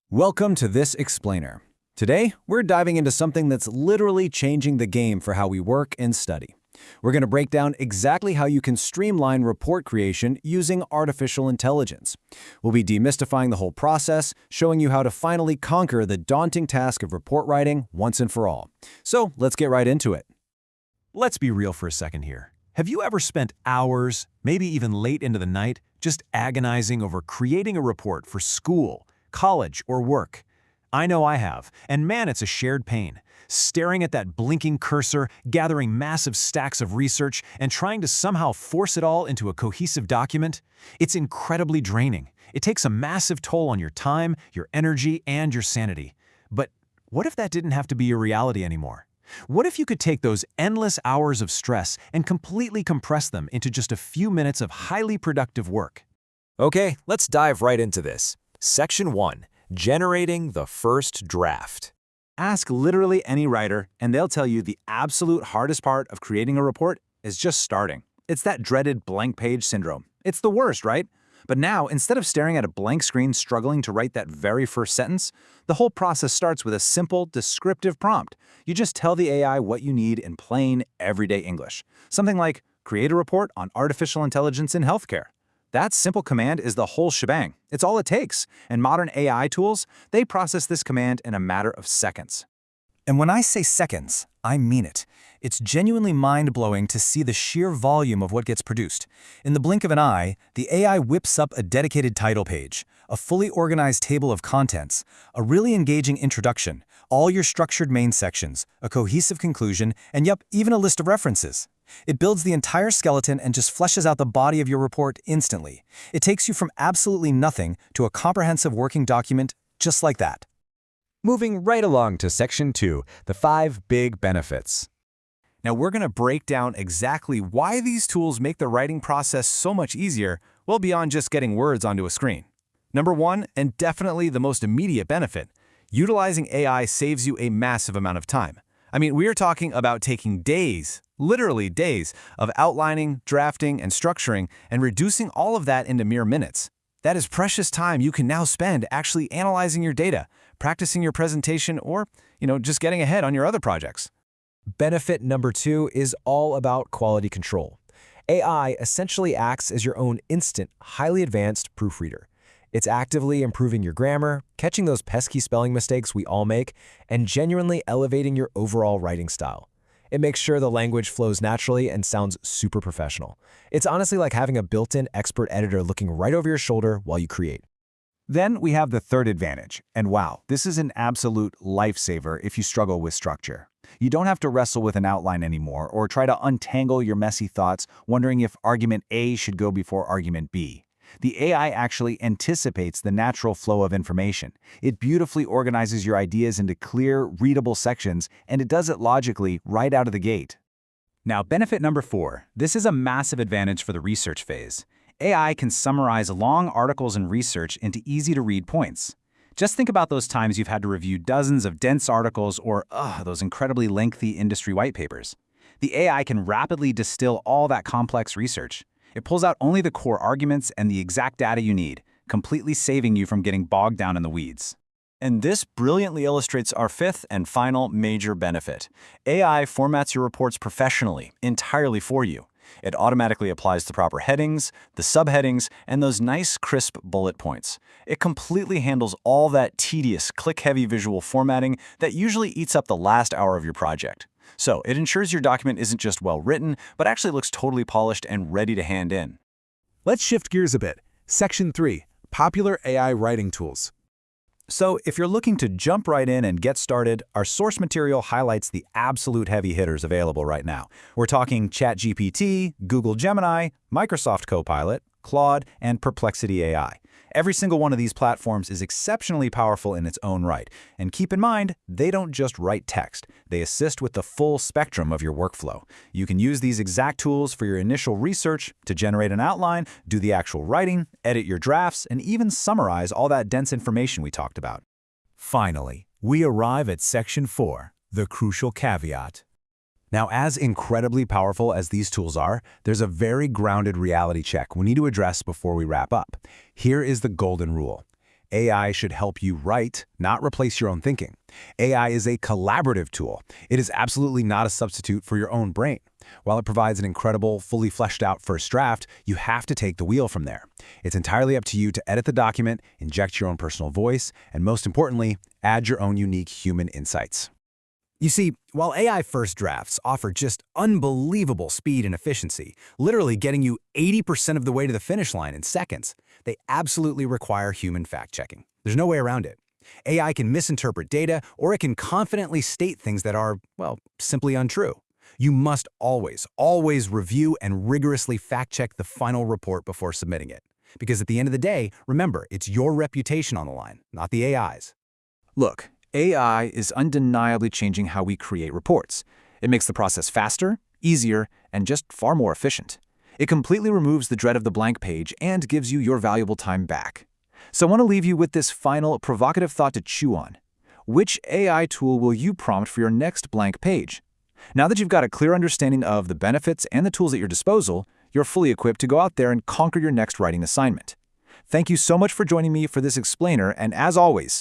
Welcome to This Explainer. Today, we're diving into something that's literally changing the game for how we work and study. We're going to break down exactly how you can streamline report creation using artificial intelligence. We'll be demystifying the whole process, showing you how to finally conquer the daunting task of report writing once and for all. So let's get right into it. Let's be real for a second here. Have you ever spent hours, maybe even late into the night, just agonizing over creating a report for school, college, or work? I know I have, and man, it's a shared pain. Staring at that blinking cursor, gathering massive stacks of research, and trying to somehow force it all into a cohesive document, it's incredibly draining. It takes a massive toll on your time, your energy, and your sanity. But what if that didn't have to be your reality anymore? What if you could take those endless hours of stress and completely compress them into just a few minutes of highly productive work? Okay, let's dive right into this. Section 1. Generating the first draft. Ask literally any writer, and they'll tell you the absolute hardest part of creating a report is just starting. It's that dreaded blank page syndrome. It's the worst, right? But now, instead of staring at a blank screen struggling to write that very first sentence, the whole process starts with a simple, descriptive prompt. You just tell the AI what you need in plain, everyday English. Something like, create a report on artificial intelligence in healthcare. That simple command is the whole shebang. It's all it takes. And modern AI tools, they process this command in a matter of seconds. And when I say seconds, I mean it. It's genuinely mind-blowing to see the sheer volume of what gets produced. In the blink of an eye, the AI whips up a dedicated title page, a fully organized table of contents, a really engaging introduction, all your structured main sections, a cohesive conclusion, and yep, even a list of references. It builds the entire skeleton and just fleshes out the body of your report instantly. It takes you from absolutely nothing to a comprehensive working document just like that. Moving right along to Section 2, the 5 big benefits. Now we're going to break down exactly why these tools make the writing process so much easier, well beyond just getting words onto a screen. Number 1, and definitely the most immediate benefit, utilizing AI saves you a massive amount of time. I mean, we are talking about taking days, literally days, of outlining, drafting, and structuring, and reducing all of that into mere minutes. That is precious time you can now spend actually analyzing your data, practicing your presentation, or, just getting ahead on your other projects. Benefit number 2 is all about quality control. AI essentially acts as your own instant, highly advanced proofreader. It's actively improving your grammar, catching those pesky spelling mistakes we all make, and genuinely elevating your overall writing style. It makes sure the language flows naturally and sounds super professional. It's honestly like having a built-in expert editor looking right over your shoulder while you create. Then we have the third advantage, and wow, this is an absolute lifesaver if you struggle with structure. You don't have to wrestle with an outline anymore or try to untangle your messy thoughts wondering if argument A should go before argument B. The AI actually anticipates the natural flow of information. It beautifully organizes your ideas into clear, readable sections, and it does it logically right out of the gate. Now, benefit number 4. This is a massive advantage for the research phase. AI can summarize long articles and research into easy-to-read points. Just think about those times you've had to review dozens of dense articles or, those incredibly lengthy industry white papers. The AI can rapidly distill all that complex research. It pulls out only the core arguments and the exact data you need, completely saving you from getting bogged down in the weeds. And this brilliantly illustrates our 5th and final major benefit. AI formats your reports professionally, entirely for you. It automatically applies the proper headings, the subheadings, and those nice, crisp bullet points. It completely handles all that tedious, click-heavy visual formatting that usually eats up the last hour of your project. So it ensures your document isn't just well-written, but actually looks totally polished and ready to hand in. Let's shift gears a bit. Section 3. Popular AI writing tools. So if you're looking to jump right in and get started, our source material highlights the absolute heavy hitters available right now. We're talking ChatGPT, Google Gemini, Microsoft Copilot, Claude, and Perplexity AI. Every single one of these platforms is exceptionally powerful in its own right. And keep in mind, they don't just write text. They assist with the full spectrum of your workflow. You can use these exact tools for your initial research, to generate an outline, do the actual writing, edit your drafts, and even summarize all that dense information we talked about. Finally, we arrive at Section 4, the crucial caveat. Now, as incredibly powerful as these tools are, there's a very grounded reality check we need to address before we wrap up. Here is the golden rule. AI should help you write, not replace your own thinking. AI is a collaborative tool. It is absolutely not a substitute for your own brain. While it provides an incredible, fully fleshed out first draft, you have to take the wheel from there. It's entirely up to you to edit the document, inject your own personal voice, and most importantly, add your own unique human insights. You see, while AI first drafts offer just unbelievable speed and efficiency, literally getting you 80% of the way to the finish line in seconds, they absolutely require human fact-checking. There's no way around it. AI can misinterpret data, or it can confidently state things that are, well, simply untrue. You must always review and rigorously fact-check the final report before submitting it. Because at the end of the day, remember, it's your reputation on the line, not the AI's. Look, AI is undeniably changing how we create reports. It makes the process faster, easier, and just far more efficient. It completely removes the dread of the blank page and gives you your valuable time back. So I want to leave you with this final, provocative thought to chew on. Which AI tool will you prompt for your next blank page? Now that you've got a clear understanding of the benefits and the tools at your disposal, you're fully equipped to go out there and conquer your next writing assignment. Thank you so much for joining me for this explainer, and as always,